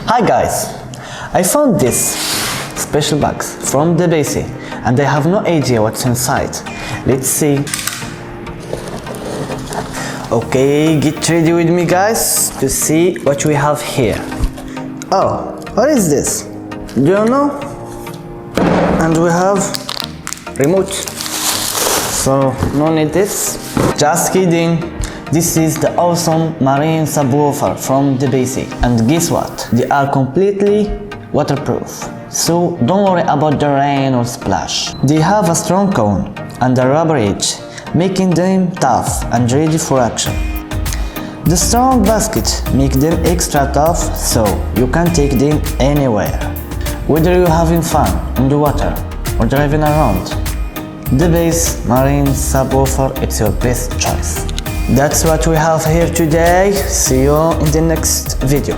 Hi guys, I found this special box from DIBEISI and I have no idea what's inside. Let's see. Okay, get ready with me guys to see what we have here. Oh, what is this? Do you know? And we have remote, so no need this. Just kidding. This is the awesome Marine Subwoofer from DIBEISI, and guess what? They are completely waterproof, so don't worry about the rain or splash. They have a strong cone and a rubber edge, making them tough and ready for action. The strong basket makes them extra tough, so you can take them anywhere. Whether you're having fun in the water or driving around, DIBEISI Marine Subwoofer is your best choice. That's what we have here today. See you in the next video.